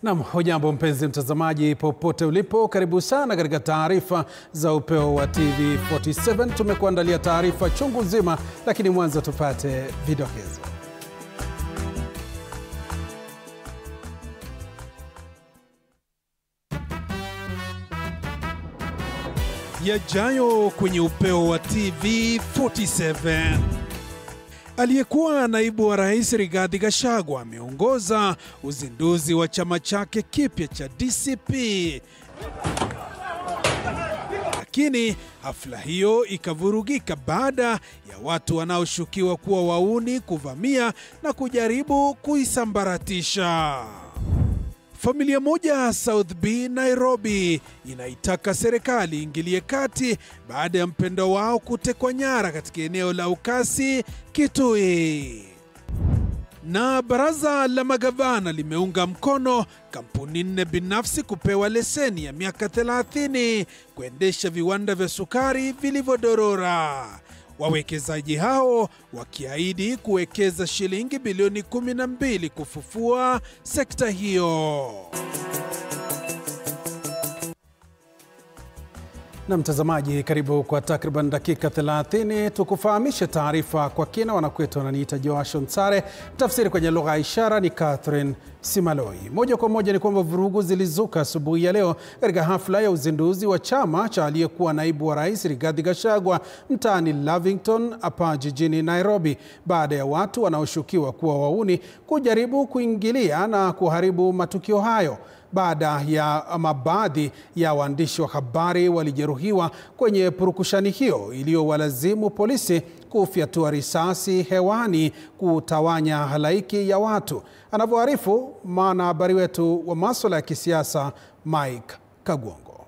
Naam, hujambo mpenzi mtazamaji popote ulipo, karibu sana katika taarifa za upeo wa TV47. Tumekuandalia taarifa chungu nzima, lakini mwanzo tupate vidokezo. Yajayo kwenye upeo wa TV47. Aliyekuwa naibu wa rais Rigathi Gachagua ameongoza uzinduzi wa chama chake kipya cha DCP. Lakini hafla hiyo ikavurugika baada ya watu wanaoshukiwa kuwa wauni kuvamia na kujaribu kuisambaratisha. Familia moja South B, Nairobi inaitaka serikali ingilie kati baada ya mpendo wao kutekwa nyara katika eneo la Ukasi, Kitui. Na baraza la magavana limeunga mkono kampuni 4 binafsi kupewa leseni ya miaka 30 kuendesha viwanda vya sukari vilivyodorora. Wawekezaji hao wakiahidi kuwekeza shilingi bilioni 12 kufufua sekta hiyo. Na mtazamaji, karibu kwa takriban dakika 30 tukufahamishe taarifa kwa kina. Wanakwetu wananiita Joash Nsare, tafsiri kwenye lugha ya ishara ni Catherine Simaloi. Moja kwa moja ni kwamba vurugu zilizuka asubuhi ya leo katika hafla ya uzinduzi wa chama cha aliyekuwa naibu wa rais Rigathi Gachagua mtaani Lavington hapa jijini Nairobi, baada ya watu wanaoshukiwa kuwa wauni kujaribu kuingilia na kuharibu matukio hayo. Baada ya baadhi ya waandishi wa habari walijeruhiwa kwenye purukushani hiyo iliyowalazimu polisi kufyatua risasi hewani kutawanya halaiki ya watu. Anavyoarifu mwanahabari wetu wa masuala ya kisiasa Mike Kagwongo.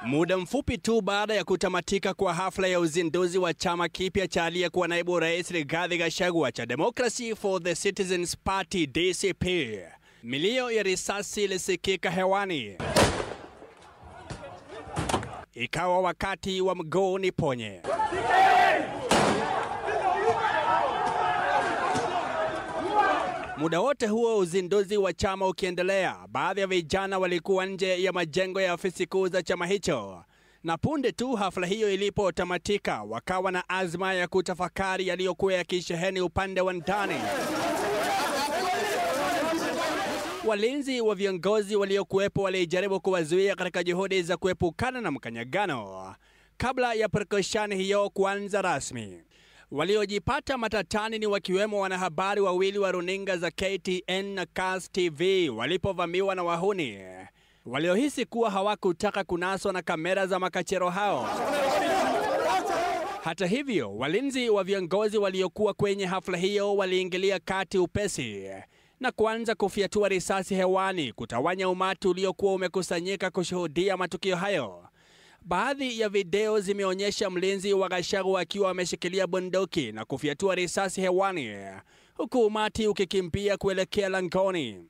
Muda mfupi tu baada ya kutamatika kwa hafla ya uzinduzi wa chama kipya cha aliyekuwa naibu rais Rigathi Gachagua cha Democracy for the Citizens Party DCP, milio ya risasi ilisikika hewani. Ikawa wakati wa mguu niponye. Muda wote huo uzinduzi wa chama ukiendelea, baadhi ya vijana walikuwa nje ya majengo ya ofisi kuu za chama hicho. Na punde tu hafla hiyo ilipotamatika, wakawa na azma ya kutafakari yaliyokuwa yakisheheni upande wa ndani. Walinzi wa viongozi waliokuwepo walijaribu kuwazuia katika juhudi za kuepukana na mkanyagano kabla ya purukushani hiyo kuanza rasmi. Waliojipata matatani ni wakiwemo wanahabari wawili wa runinga za KTN na Kass TV walipovamiwa na wahuni waliohisi kuwa hawakutaka kunaswa na kamera za makachero hao. Hata hivyo, walinzi wa viongozi waliokuwa kwenye hafla hiyo waliingilia kati upesi na kuanza kufyatua risasi hewani kutawanya umati uliokuwa umekusanyika kushuhudia matukio hayo. Baadhi ya video zimeonyesha mlinzi wa Gachagua akiwa ameshikilia bunduki na kufyatua risasi hewani, huku umati ukikimbia kuelekea langoni.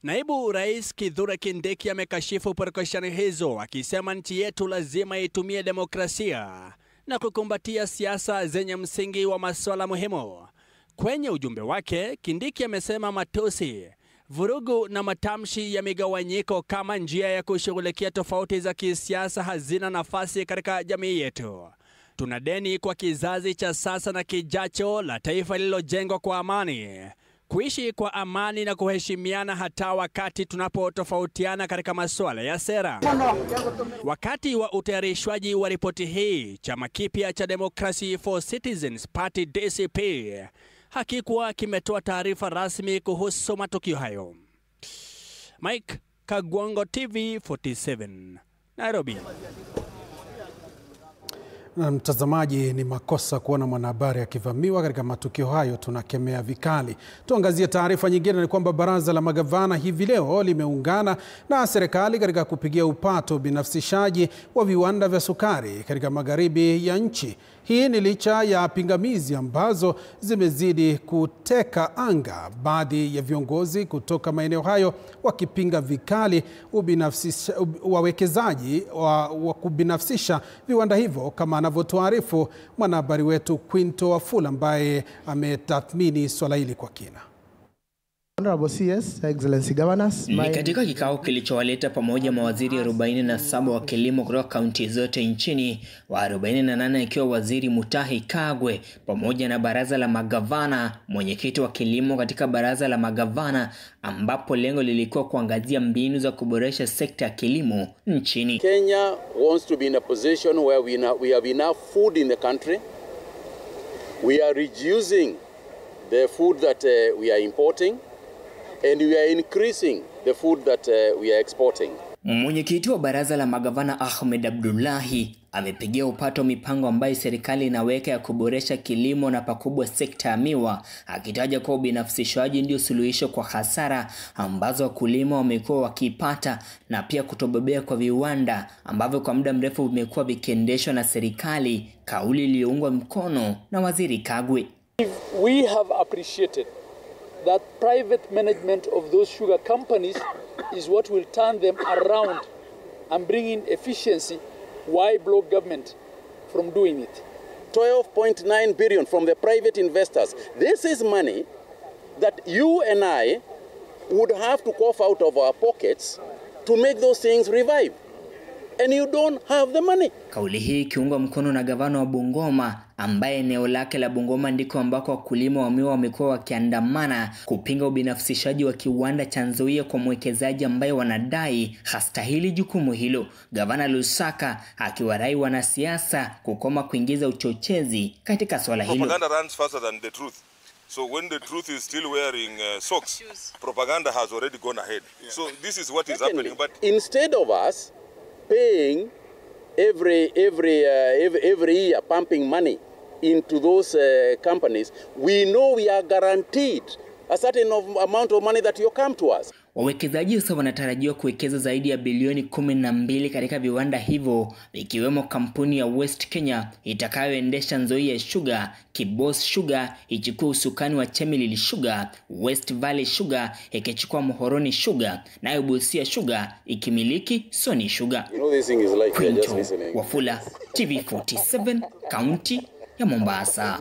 Naibu Rais Kithure Kindiki amekashifu purukushani hizo, akisema nchi yetu lazima itumie demokrasia na kukumbatia siasa zenye msingi wa masuala muhimu. Kwenye ujumbe wake, Kindiki amesema matusi, vurugu na matamshi ya migawanyiko kama njia ya kushughulikia tofauti za kisiasa hazina nafasi katika jamii yetu. Tuna deni kwa kizazi cha sasa na kijacho la taifa lililojengwa kwa amani, kuishi kwa amani na kuheshimiana hata wakati tunapotofautiana katika masuala ya sera. Wakati wa utayarishwaji wa ripoti hii, chama kipya cha Democracy for Citizens Party DCP hakikuwa kimetoa taarifa rasmi kuhusu matukio hayo. Mike Kagwongo, TV47, Nairobi. Na mtazamaji, ni makosa kuona mwanahabari akivamiwa katika matukio hayo, tunakemea vikali. Tuangazie taarifa nyingine, ni kwamba baraza la magavana hivi leo limeungana na serikali katika kupigia upato binafsishaji wa viwanda vya sukari katika magharibi ya nchi. Hii ni licha ya pingamizi ambazo zimezidi kuteka anga, baadhi ya viongozi kutoka maeneo hayo wakipinga vikali wawekezaji wa kubinafsisha viwanda hivyo, kama anavyotuarifu mwanahabari wetu Quinto Wafula ambaye ametathmini swala hili kwa kina. Honorable CS, Excellency Governors. Ni katika kikao kilichowaleta pamoja mawaziri 47 wa kilimo kutoka kaunti zote nchini, wa 48 ikiwa Waziri Mutahi Kagwe pamoja na baraza la magavana, mwenyekiti wa kilimo katika baraza la magavana, ambapo lengo lilikuwa kuangazia mbinu za kuboresha sekta ya kilimo nchini. Kenya wants to be in a position where we have enough food in the country. We are reducing the food that we are importing, and we are increasing the food that we are exporting. Mwenyekiti wa baraza la magavana Ahmed Abdullahi amepigia upato mipango ambayo serikali inaweka ya kuboresha kilimo na pakubwa sekta ya miwa, akitaja kwa ubinafsishaji ndio suluhisho kwa hasara ambazo wakulima wamekuwa wakipata, na pia kutobebea kwa viwanda ambavyo kwa muda mrefu vimekuwa vikiendeshwa na serikali, kauli iliyoungwa mkono na Waziri Kagwe. We have appreciated that private management of those sugar companies is what will turn them around and bring in efficiency. Why block government from doing it? 12.9 billion from the private investors. This is money that you and I would have to cough out of our pockets to make those things revive. And you don't have the money. Kauli hii ikiungwa mkono na gavana wa Bungoma, ambaye eneo lake la Bungoma ndiko ambako wakulima wa miwa wamekuwa wakiandamana kupinga ubinafsishaji wa kiwanda cha Nzoia kwa mwekezaji ambaye wanadai hastahili jukumu hilo. Gavana Lusaka akiwarai wanasiasa kukoma kuingiza uchochezi katika swala hilo. Propaganda runs faster than the truth. So when the truth is still wearing socks, propaganda has already gone ahead. Yeah. So this is what is happening. But instead of us paying every year, pumping money into those companies, we know we are guaranteed a certain amount of money that will come to us. Wawekezaji sasa wanatarajiwa kuwekeza zaidi ya bilioni 12 katika viwanda hivyo, ikiwemo kampuni ya West Kenya itakayoendesha Nzoia Sugar, Kibos Sugar ichukue usukani wa Chemelil Sugar, West Valley Sugar ikichukua Muhoroni Sugar, nayo Busia Sugar ikimiliki Sony Sugar. This thing is like Quinto just listening. Wafula, TV47, kaunti ya Mombasa.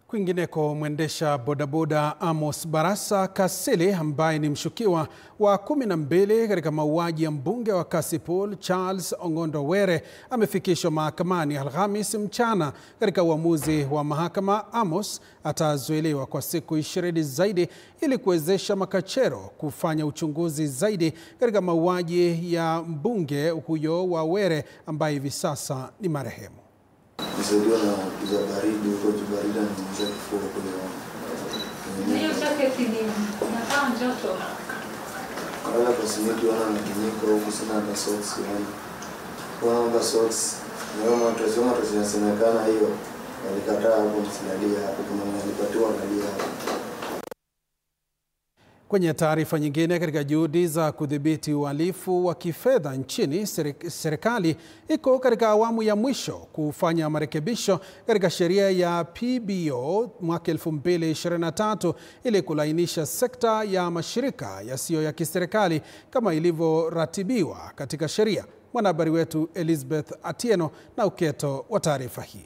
Kwingineko, mwendesha bodaboda Amos Barasa Kasili ambaye ni mshukiwa wa 12 katika mauaji ya mbunge wa Kasipul Charles Ong'ondo Were amefikishwa mahakamani Alhamisi mchana. Katika uamuzi wa mahakama, Amos atazuiliwa kwa siku 20 zaidi ili kuwezesha makachero kufanya uchunguzi zaidi katika mauaji ya mbunge huyo wa Were ambaye hivi sasa ni marehemu. Nisaidiwa na kiza baridi huko Jibarida na mzee kifua kule wangu. Hiyo jacket ni nakaa joto. Kala kwa simiti wana nakinyika huko sina hata socks yani. Wanaomba socks. Naona tunasemekana hiyo. Walikataa hapo msilalia hapo kuna walipatiwa analia hapo. Kwenye taarifa nyingine, katika juhudi za kudhibiti uhalifu wa kifedha nchini, serikali iko katika awamu ya mwisho kufanya marekebisho katika sheria ya PBO mwaka 2023 ili kulainisha sekta ya mashirika yasiyo ya kiserikali kama ilivyoratibiwa katika sheria. Mwanahabari wetu Elizabeth Atieno na uketo wa taarifa hii.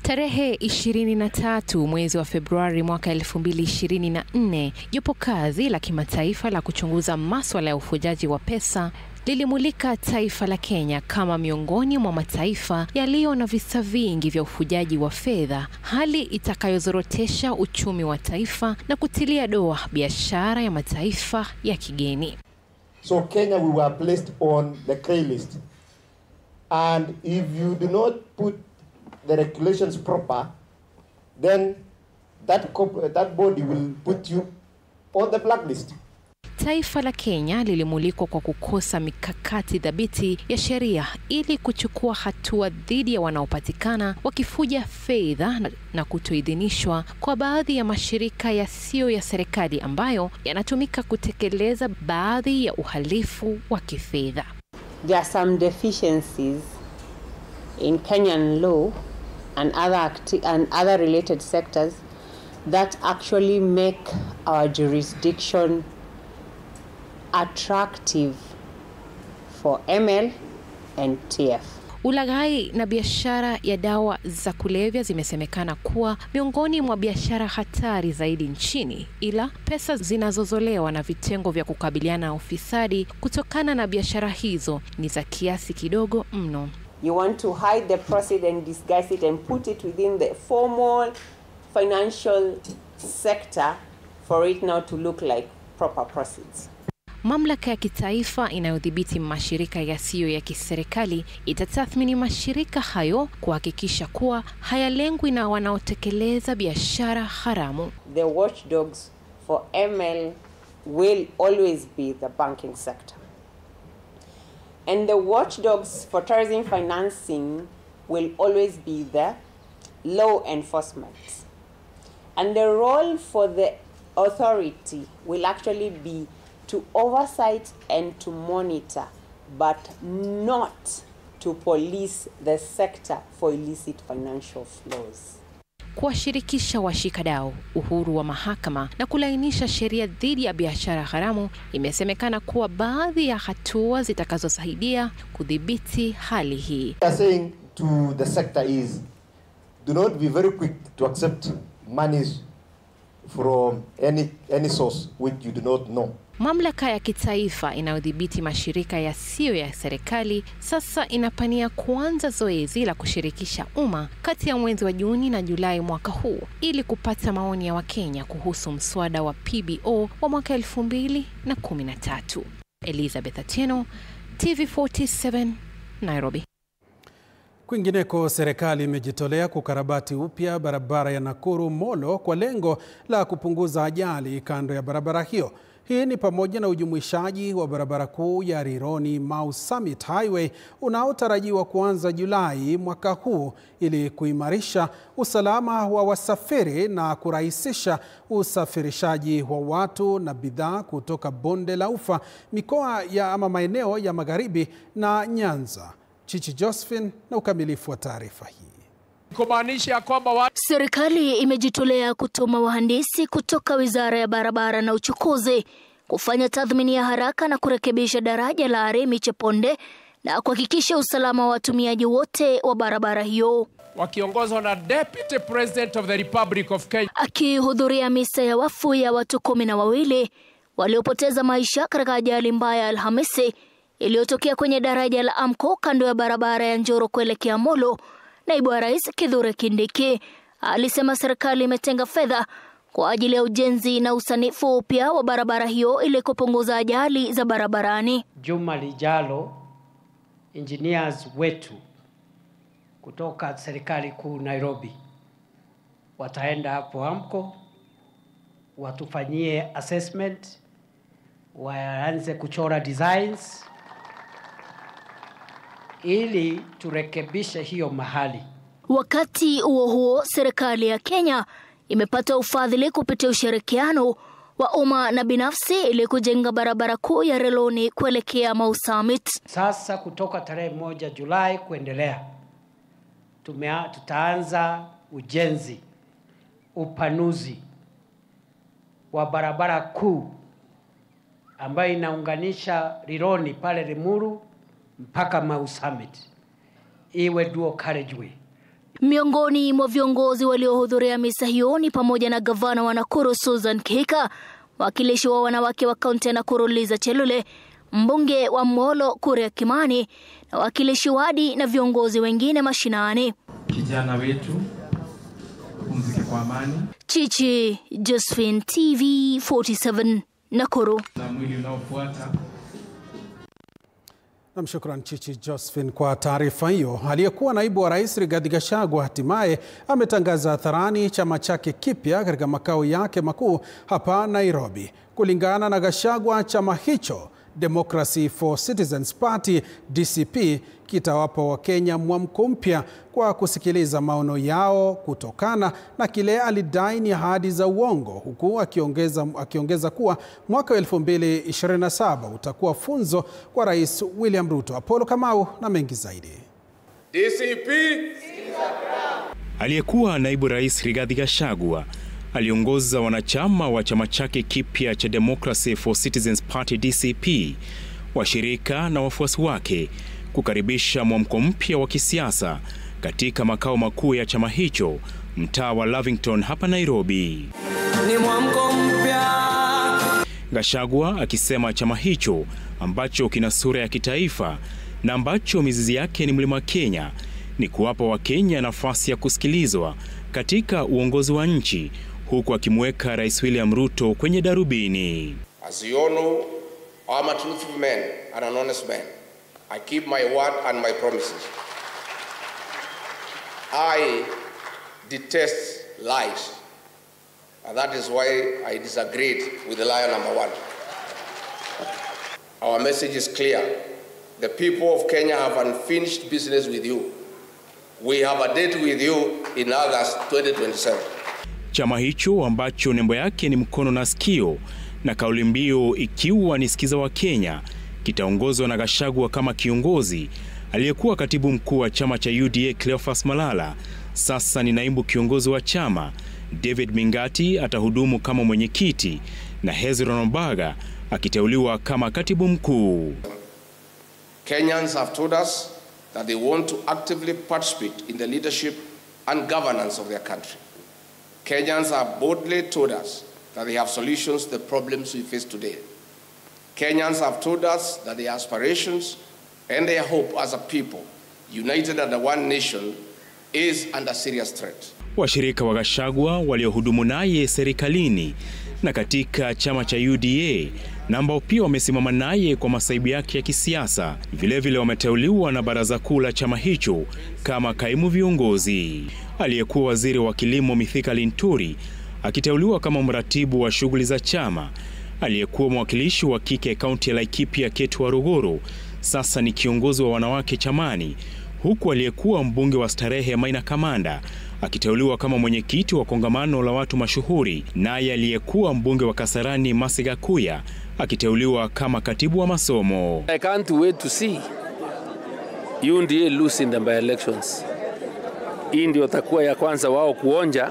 Tarehe 23 mwezi wa Februari mwaka 2024, jopo kazi la kimataifa la kuchunguza masuala ya ufujaji wa pesa lilimulika taifa la Kenya kama miongoni mwa mataifa yaliyo na visa vingi vya ufujaji wa fedha, hali itakayozorotesha uchumi wa taifa na kutilia doa biashara ya mataifa ya kigeni. So Kenya, we were placed on the K list. And if you do not put the regulations proper, then that body will put you on the blacklist. Taifa la Kenya lilimulikwa kwa kukosa mikakati dhabiti ya sheria ili kuchukua hatua dhidi ya wanaopatikana wakifuja fedha na kutoidhinishwa kwa baadhi ya mashirika yasiyo ya serikali ambayo yanatumika kutekeleza baadhi ya uhalifu wa kifedha. There are some deficiencies in Kenyan law and other related sectors that actually make our jurisdiction attractive for ML and TF. Ulaghai na biashara ya dawa za kulevya zimesemekana kuwa miongoni mwa biashara hatari zaidi nchini, ila pesa zinazozolewa na vitengo vya kukabiliana na ufisadi kutokana na biashara hizo ni za kiasi kidogo mno. You want to hide the proceeds and disguise it and put it within the formal financial sector for it now to look like proper proceeds. Mamlaka ya kitaifa inayodhibiti mashirika yasiyo ya kiserikali itatathmini mashirika hayo kuhakikisha kuwa hayalengwi na wanaotekeleza biashara haramu. The watchdogs for ML will always be the banking sector. And the watchdogs for terrorism financing will always be the law enforcement. And the role for the authority will actually be to oversight and to monitor, but not to police the sector for illicit financial flows. Kuwashirikisha washikadau, uhuru wa mahakama na kulainisha sheria dhidi ya biashara haramu imesemekana kuwa baadhi ya hatua zitakazosaidia kudhibiti hali hii. What we are saying to the sector is, do not be very quick to accept monies from any source which you do not know. Mamlaka ya kitaifa inayodhibiti mashirika yasiyo ya serikali sasa inapania kuanza zoezi la kushirikisha umma kati ya mwezi wa Juni na Julai mwaka huu ili kupata maoni ya Wakenya kuhusu mswada wa PBO wa mwaka 2013. Elizabeth Atieno, TV47, Nairobi. Kwingineko, serikali imejitolea kukarabati upya barabara ya Nakuru Molo kwa lengo la kupunguza ajali kando ya barabara hiyo. Hii ni pamoja na ujumuishaji wa barabara kuu ya Rironi Mau Summit Highway unaotarajiwa kuanza Julai mwaka huu ili kuimarisha usalama wa wasafiri na kurahisisha usafirishaji wa watu na bidhaa kutoka Bonde la Ufa, mikoa ya ama maeneo ya Magharibi na Nyanza. Chichi Josephine na ukamilifu wa taarifa hii. Kumaanisha kwamba serikali imejitolea kutuma wahandisi kutoka Wizara ya Barabara na Uchukuzi kufanya tathmini ya haraka na kurekebisha daraja la Aremi Cheponde na kuhakikisha usalama wa watumiaji wote wa barabara hiyo. Wakiongozwa na Deputy President of the Republic of Kenya. Akihudhuria misa ya wafu ya watu 12 waliopoteza maisha katika ajali mbaya Alhamisi iliyotokea kwenye daraja la Amco kando ya barabara ya Njoro kuelekea Molo, Naibu wa Rais Kithure Kindiki alisema serikali imetenga fedha kwa ajili ya ujenzi na usanifu upya wa barabara hiyo ili kupunguza ajali za barabarani. Juma lijalo, engineers wetu kutoka serikali kuu Nairobi wataenda hapo Amco, watufanyie assessment, waanze kuchora designs ili turekebishe hiyo mahali. Wakati huo serikali ya Kenya imepata ufadhili kupitia ushirikiano wa umma na binafsi ili kujenga barabara kuu ya Rironi kuelekea Mau Summit. Sasa kutoka tarehe 1 Julai kuendelea tutaanza ujenzi, upanuzi wa barabara kuu ambayo inaunganisha Rironi pale Limuru mpaka Mau Summit, iwe dual carriageway. Miongoni mwa viongozi waliohudhuria misa hiyo ni pamoja na gavana wa Nakuru Susan Kihika, wakilishi wa wanawake wa kaunti ya Nakuru Liza Chelule, mbunge wa Molo Kuria Kimani na wakilishi wadi na viongozi wengine mashinani. Kijana wetu pumzike kwa amani. Chichi Josephine, TV47, Nakuru. Na mwili unaofuata. Namshukran Chichi Josephine kwa taarifa hiyo. Aliyekuwa naibu wa rais Rigathi Gachagua hatimaye ametangaza hadharani chama chake kipya katika makao yake makuu hapa Nairobi. Kulingana na Gachagua, chama hicho Democracy for Citizens Party DCP kitawapa Wakenya mwamko mpya kwa kusikiliza maono yao kutokana na kile alidai ni ahadi za uongo, huku akiongeza kuwa mwaka 2027 utakuwa funzo kwa Rais William Ruto. Apollo Kamau na mengi zaidi. DCP. Aliyekuwa naibu rais Rigathi Gachagua aliongoza wanachama wa chama chake kipya cha Democracy for Citizens Party DCP, washirika na wafuasi wake kukaribisha mwamko mpya wa kisiasa katika makao makuu ya chama hicho, mtaa wa Lavington hapa Nairobi. Ni mwamko mpya. Gachagua akisema chama hicho ambacho kina sura ya kitaifa na ambacho mizizi yake ni Mlima Kenya ni kuwapa Wakenya nafasi ya kusikilizwa katika uongozi wa nchi, huku akimweka Rais William Ruto kwenye darubini. As you all know, I'm a truthful man and an honest man. I keep my word and my promises. I detest lies, and that is why I disagreed with the liar number one. Our message is clear. The people of Kenya have unfinished business with you. We have a date with you in August 2027. Chama hicho ambacho nembo yake ni mkono na sikio na kauli mbiu ikiwa ni sikiza wa Kenya kitaongozwa na Gachagua kama kiongozi. Aliyekuwa katibu mkuu wa chama cha UDA Cleophas Malala sasa ni naibu kiongozi wa chama. David Mingati atahudumu kama mwenyekiti na Hezron Obaga akiteuliwa kama katibu mkuu. Kenyans have told us that they want to actively participate in the leadership and governance of their country. Kenyans have boldly told us that they have solutions to the problems we face today. Kenyans have told us that their aspirations and their hope as a people, united under one nation, is under serious threat. Washirika wa Gachagua waliohudumu naye serikalini na katika chama cha UDA na ambao pia wamesimama naye kwa masaibu yake ya kisiasa, vilevile wameteuliwa na baraza kuu la chama hicho kama kaimu viongozi. Aliyekuwa waziri wa kilimo Mithika Linturi akiteuliwa kama mratibu wa shughuli za chama. Aliyekuwa mwakilishi wa kike kaunti ya Laikipia Ketu Waruguru sasa ni kiongozi wa wanawake chamani, huku aliyekuwa mbunge wa Starehe Maina Kamanda akiteuliwa kama mwenyekiti wa kongamano la watu mashuhuri, naye aliyekuwa mbunge wa Kasarani Masiga Kuya akiteuliwa kama katibu wa masomo. I can't wait to see UNDA lose in the by-elections. Hii ndio takuwa ya kwanza wao kuonja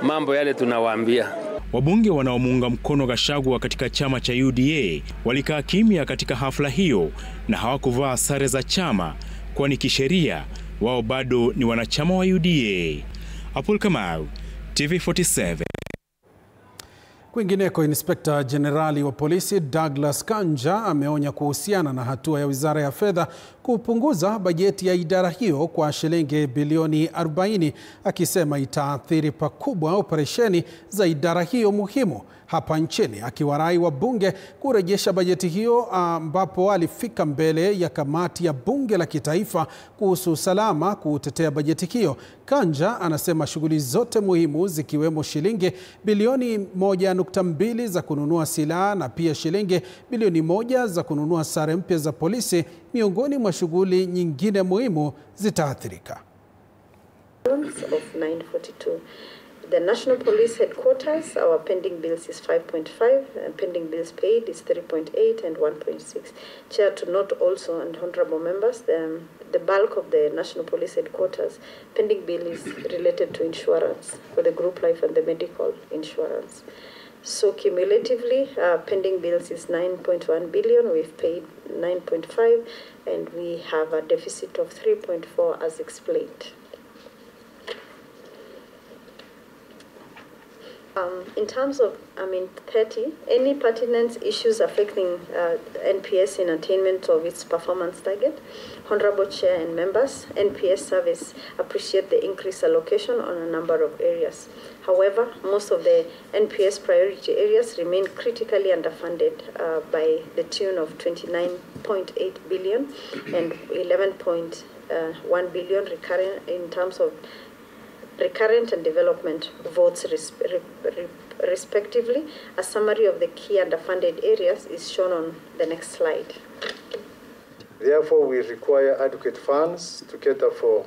mambo yale tunawaambia. Wabunge wanaomuunga mkono Gachagua katika chama cha UDA walikaa kimya katika hafla hiyo na hawakuvaa sare za chama, kwani kisheria wao bado ni wanachama wa UDA. Apul Kamau, TV47. Kwingineko, Inspekta Jenerali wa polisi Douglas Kanja ameonya kuhusiana na hatua ya Wizara ya Fedha kupunguza bajeti ya idara hiyo kwa shilingi bilioni 40, akisema itaathiri pakubwa operesheni za idara hiyo muhimu hapa nchini, akiwarai wabunge kurejesha bajeti hiyo, ambapo alifika mbele ya kamati ya bunge la kitaifa kuhusu usalama kutetea bajeti hiyo. Kanja anasema shughuli zote muhimu zikiwemo shilingi bilioni 1.2 za kununua silaha na pia shilingi bilioni 1 za kununua sare mpya za polisi, miongoni mwa shughuli nyingine muhimu zitaathirika. Of 942. The National Police Headquarters, our pending bills is 5.5, and pending bills paid is 3.8 and 1.6. Chair, to note also, and honorable members, the bulk of the National Police Headquarters pending bill is related to insurance for the group life and the medical insurance. So cumulatively, pending bills is 9.1 billion, we've paid 9.5, and we have a deficit of 3.4 as explained. In terms of, 30, any pertinent issues affecting NPS in attainment of its performance target, Honorable Chair and members, NPS Service appreciate the increased allocation on a number of areas. However, most of the NPS priority areas remain critically underfunded by the tune of 29.8 billion and 11.1 billion recurrent in terms of recurrent and development votes respectively. A summary of the key underfunded areas is shown on the next slide. Therefore, we require adequate funds to cater for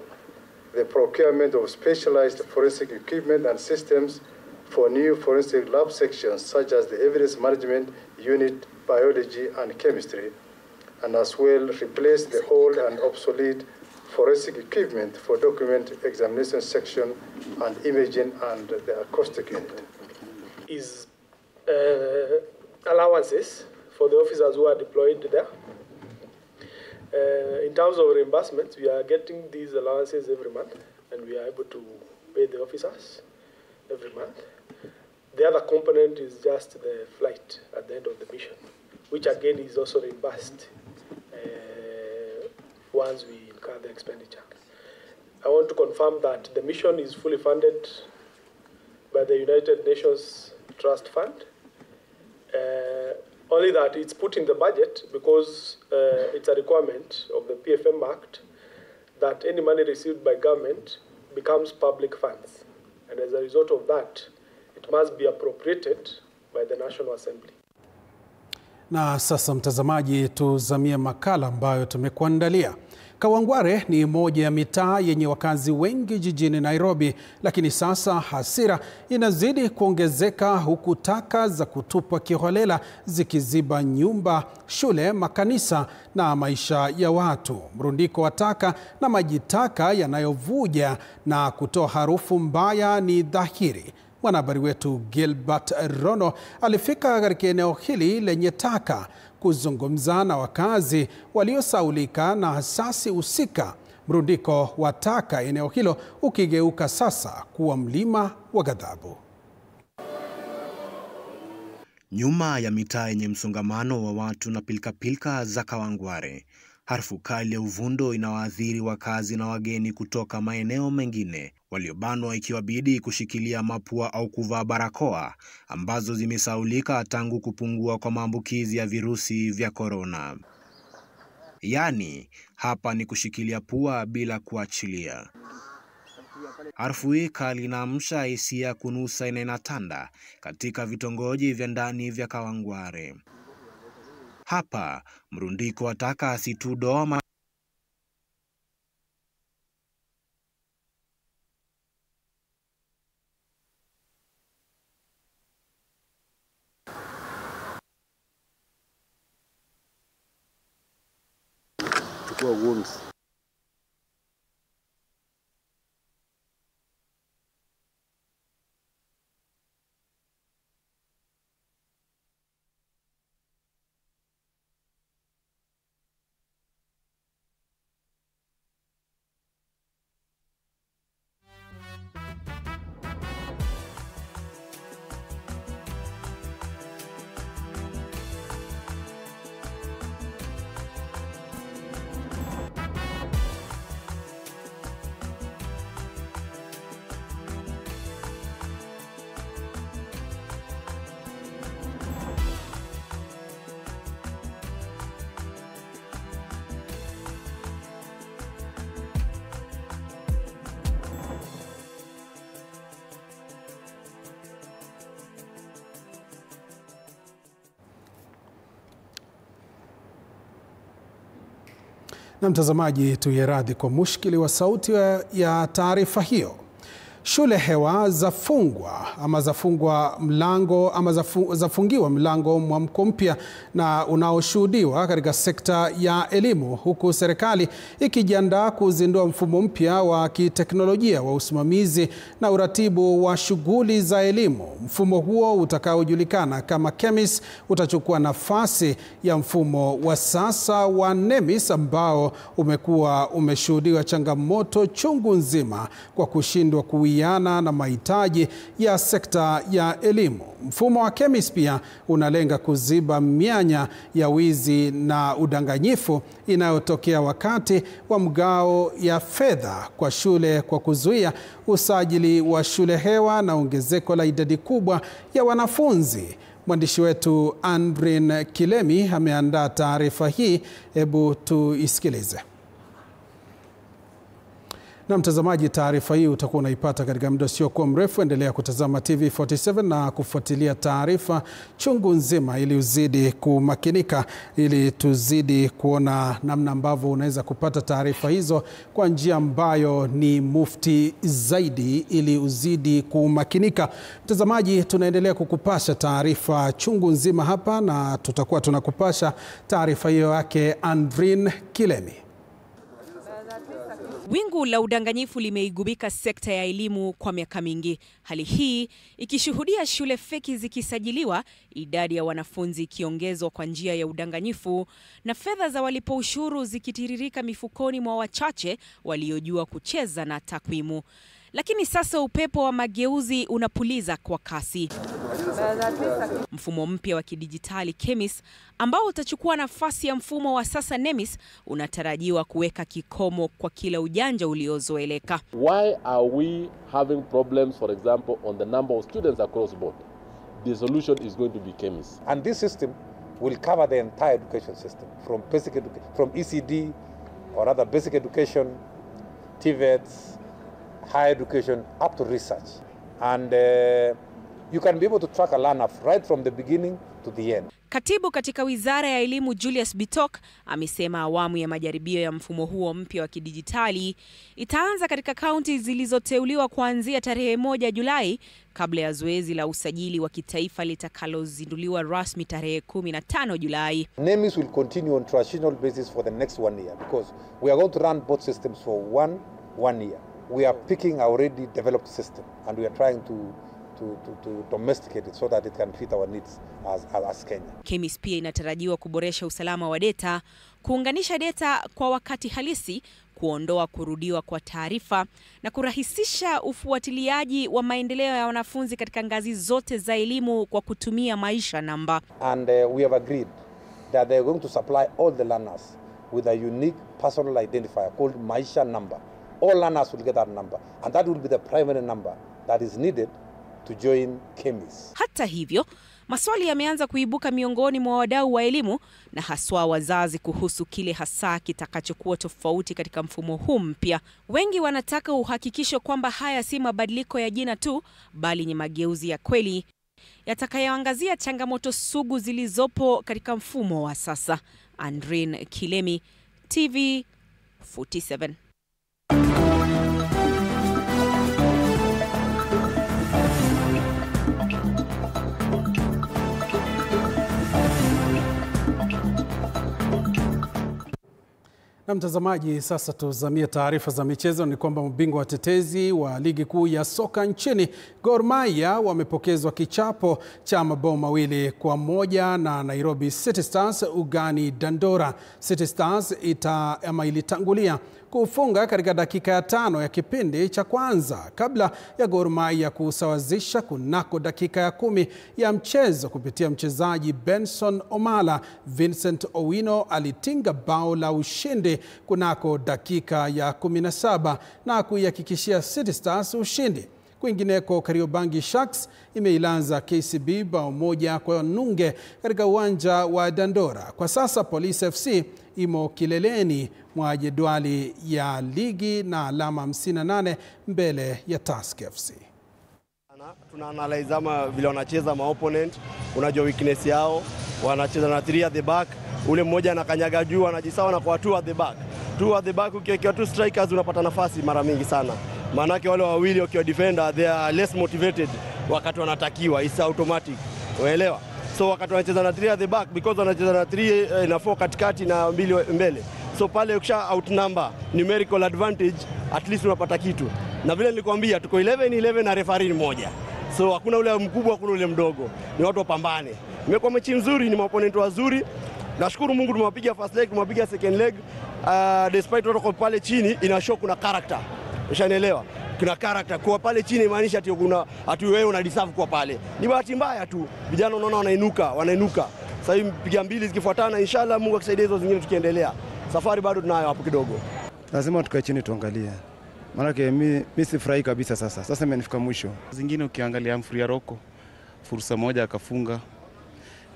the procurement of specialized forensic equipment and systems for new forensic lab sections such as the evidence management unit, biology and chemistry, and as well replace the old and obsolete forensic equipment for document examination section and imaging and the acoustic unit. Is allowances for the officers who are deployed there. In terms of reimbursements, we are getting these allowances every month, and we are able to pay the officers every month. The other component is just the flight at the end of the mission, which again is also reimbursed once we incur the expenditure. I want to confirm that the mission is fully funded by the United Nations Trust Fund. Only that it's put in the budget because it's a requirement of the PFM Act that any money received by government becomes public funds. And as a result of that, it must be appropriated by the National Assembly. Na sasa mtazamaji, tuzamie makala ambayo tumekuandalia. Kawangware ni moja ya mitaa yenye wakazi wengi jijini Nairobi, lakini sasa hasira inazidi kuongezeka huku taka za kutupwa kiholela zikiziba nyumba, shule, makanisa na maisha ya watu. Mrundiko wa taka na maji taka yanayovuja na kutoa harufu mbaya ni dhahiri. Mwanahabari wetu Gilbert Rono alifika katika eneo hili lenye taka kuzungumza na wakazi waliosaulika na asasi husika. Mrundiko wa taka eneo hilo ukigeuka sasa kuwa mlima wa ghadhabu. Nyuma ya mitaa yenye msongamano wa watu na pilka za Kawangware, harufu kali ya uvundo inawaathiri wakazi na wageni kutoka maeneo mengine waliobanwa ikiwabidi kushikilia mapua au kuvaa barakoa ambazo zimesaulika tangu kupungua kwa maambukizi ya virusi vya korona. Yani, hapa ni kushikilia pua bila kuachilia. Harufu hii kali inaamsha hisia kunusa inatanda katika vitongoji vya ndani vya Kawangware. Hapa, mrundiko wa taka si tu doa chukua wounds. Na mtazamaji, tuyeradhi kwa mushkili wa sauti ya taarifa hiyo. Shule hewa zafungiwa mlango mwamko mpya na unaoshuhudiwa katika sekta ya elimu, huku serikali ikijiandaa kuzindua mfumo mpya wa kiteknolojia wa usimamizi na uratibu wa shughuli za elimu. Mfumo huo utakaojulikana kama KEMIS utachukua nafasi ya mfumo wa sasa wa NEMIS ambao umekuwa umeshuhudiwa changamoto chungu nzima kwa kushindwa kuwiana na mahitaji ya sekta ya elimu. Mfumo wa KEMIS pia unalenga kuziba mianya ya wizi na udanganyifu inayotokea wakati wa mgao ya fedha kwa shule kwa kuzuia usajili wa shule hewa na ongezeko la idadi kubwa ya wanafunzi. Mwandishi wetu Andrin Kilemi ameandaa taarifa hii, hebu tuisikilize. Na mtazamaji, taarifa hii utakuwa unaipata katika muda usiokuwa mrefu. Endelea kutazama TV47 na kufuatilia taarifa chungu nzima ili uzidi kumakinika, ili tuzidi kuona namna ambavyo unaweza kupata taarifa hizo kwa njia ambayo ni mufti zaidi, ili uzidi kumakinika. Mtazamaji, tunaendelea kukupasha taarifa chungu nzima hapa, na tutakuwa tunakupasha taarifa hiyo yake Andrin Kilemi. Wingu la udanganyifu limeigubika sekta ya elimu kwa miaka mingi. Hali hii ikishuhudia shule feki zikisajiliwa, idadi ya wanafunzi ikiongezwa kwa njia ya udanganyifu na fedha za walipo ushuru zikitiririka mifukoni mwa wachache waliojua kucheza na takwimu. Lakini sasa upepo wa mageuzi unapuliza kwa kasi. Mfumo mpya wa kidijitali KEMIS ambao utachukua nafasi ya mfumo wa sasa NEMIS unatarajiwa kuweka kikomo kwa kila ujanja uliozoeleka. Why are we having problems, for example, on the number of students across board? The solution is going to be KEMIS. And this system will cover the entire education system, from from ECD, or rather basic education, TVETs, higher education, up to research. And you can be able to track a learner right from the beginning to the end. Katibu katika Wizara ya Elimu Julius Bitok amesema awamu ya majaribio ya mfumo huo mpya wa kidijitali itaanza katika kaunti zilizoteuliwa kuanzia tarehe 1 Julai kabla ya zoezi la usajili wa kitaifa litakalozinduliwa rasmi tarehe 15 Julai. NEMIS will continue on transitional basis for the next 1 year because we are going to run both systems for one year. We are picking a already developed system and we are trying to domesticate it so that it can fit our needs as Kenya. KEMIS pia inatarajiwa kuboresha usalama wa data, kuunganisha data kwa wakati halisi, kuondoa kurudiwa kwa taarifa na kurahisisha ufuatiliaji wa maendeleo ya wanafunzi katika ngazi zote za elimu kwa kutumia maisha namba. And we have agreed that they are going to supply all the learners with a unique personal identifier called maisha number. All learners will get that number and that will be the primary number that is needed to join KEMIS. Hata hivyo, maswali yameanza kuibuka miongoni mwa wadau wa elimu na haswa wazazi kuhusu kile hasa kitakachokuwa tofauti katika mfumo huu mpya. Wengi wanataka uhakikisho kwamba haya si mabadiliko ya jina tu, bali ni mageuzi ya kweli yatakayoangazia changamoto sugu zilizopo katika mfumo wa sasa. Andrin Kilemi, TV 47. Na mtazamaji, sasa tuzamie taarifa za michezo. Ni kwamba mabingwa watetezi wa ligi kuu ya soka nchini Gor Mahia wamepokezwa kichapo cha mabao 2-1 na Nairobi City Stars ugani Dandora. City Stars ilitangulia kufunga katika dakika ya 5 ya kipindi cha kwanza kabla ya Gor Mahia kusawazisha kunako dakika ya 10 ya mchezo kupitia mchezaji Benson Omala. Vincent Owino alitinga bao la ushindi kunako dakika ya 17 na kuihakikishia City Stars ushindi. Kwingineko, Kariobangi Sharks imeilanza KCB bao 1-0 katika uwanja wa Dandora. Kwa sasa Police FC imo kileleni mwa jedwali ya ligi na alama 58 mbele ya Tusk FC. Tuna analyze ama vile wanacheza ma opponent, unajua weakness yao, wanacheza na 3 at the back, ule mmoja anakanyaga juu anajisawa na kwa 2 at the back. 2 at the back ukiweka 2 strikers unapata nafasi mara mingi sana. Maanake wale wawili wakiwa defender they are less motivated wakati wanatakiwa, it's automatic. Unaelewa? So wakati wanacheza na 3 at the back because wanacheza na 3 na 4 katikati na 2 mbele. So pale ukisha outnumber numerical advantage at least unapata kitu. Na vile nilikwambia tuko 11 na referee mmoja. So hakuna ule mkubwa, hakuna ule mdogo. Ni watu wapambane. Imekuwa mechi nzuri, ni maopponent wazuri. Nashukuru Mungu tumewapiga first leg, tumewapiga second leg. Despite watu kwa pale chini ina show kuna character. Ushanielewa? Kuna character kwa pale chini maanisha ati kuna ati wewe una deserve kwa pale. Ni bahati mbaya tu. Vijana unaona wanainuka. Sasa hivi piga mbili zikifuatana, inshallah Mungu akisaidia hizo zingine tukiendelea. Safari bado tunayo hapo kidogo. Lazima tukae chini tuangalie. Maana mimi sifurahi kabisa sasa. Sasa imenifika mwisho. Zingine ukiangalia Humphrey Aroko fursa moja akafunga.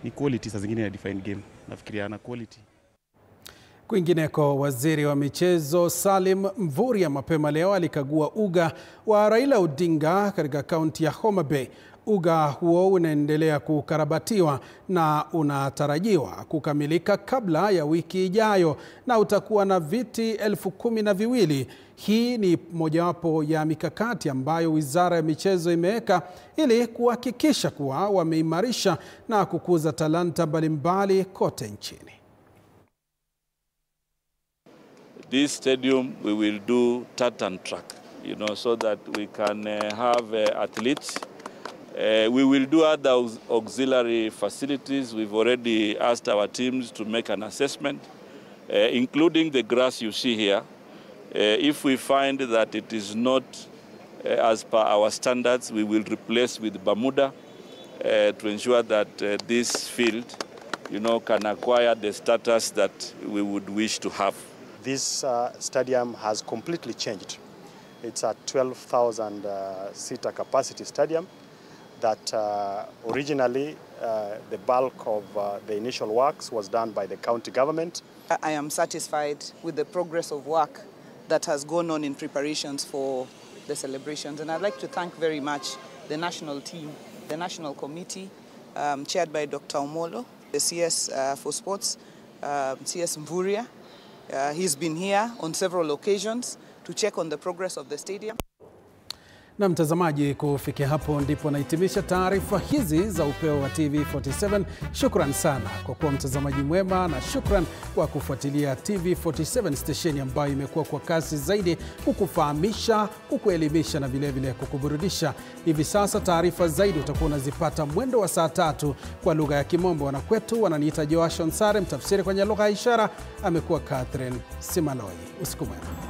Ni quality, saa zingine ya define game. Nafikiria ana quality. Kwingineko, waziri wa michezo Salim Mvurya mapema leo alikagua uga wa Raila Odinga katika kaunti ya Homa Bay. Uga huo unaendelea kukarabatiwa na unatarajiwa kukamilika kabla ya wiki ijayo na utakuwa na viti 12,000. Hii ni mojawapo ya mikakati ambayo Wizara ya Michezo imeweka ili kuhakikisha kuwa wameimarisha na kukuza talanta mbalimbali kote nchini. this stadium we will do tartan track, you know, so that we can have athletes. We will do other auxiliary facilities. We've already asked our teams to make an assessment, including the grass you see here. If we find that it is not as per our standards, we will replace with Bermuda to ensure that this field, you know, can acquire the status that we would wish to have. This stadium has completely changed. It's a 12,000 seater capacity stadium that originally the bulk of the initial works was done by the county government. I am satisfied with the progress of work that has gone on in preparations for the celebrations, and I'd like to thank very much the national team, the national committee chaired by Dr. Omolo, the CS for Sports, CS Mvuria. He's been here on several occasions to check on the progress of the stadium. Na mtazamaji, kufikia hapo ndipo nahitimisha taarifa hizi za upeo wa TV47. Shukran sana kwa kuwa mtazamaji mwema, na shukran kwa kufuatilia TV47, stesheni ambayo imekuwa kwa kasi zaidi kukufahamisha, kukuelimisha na vile vile kukuburudisha. Hivi sasa taarifa zaidi utakuwa unazipata mwendo wa saa 3 kwa lugha ya Kimombo. Wanakwetu wananiita Joashon Sare, mtafsiri kwenye lugha ya ishara amekuwa Catherine Simaloi. Usiku mwema.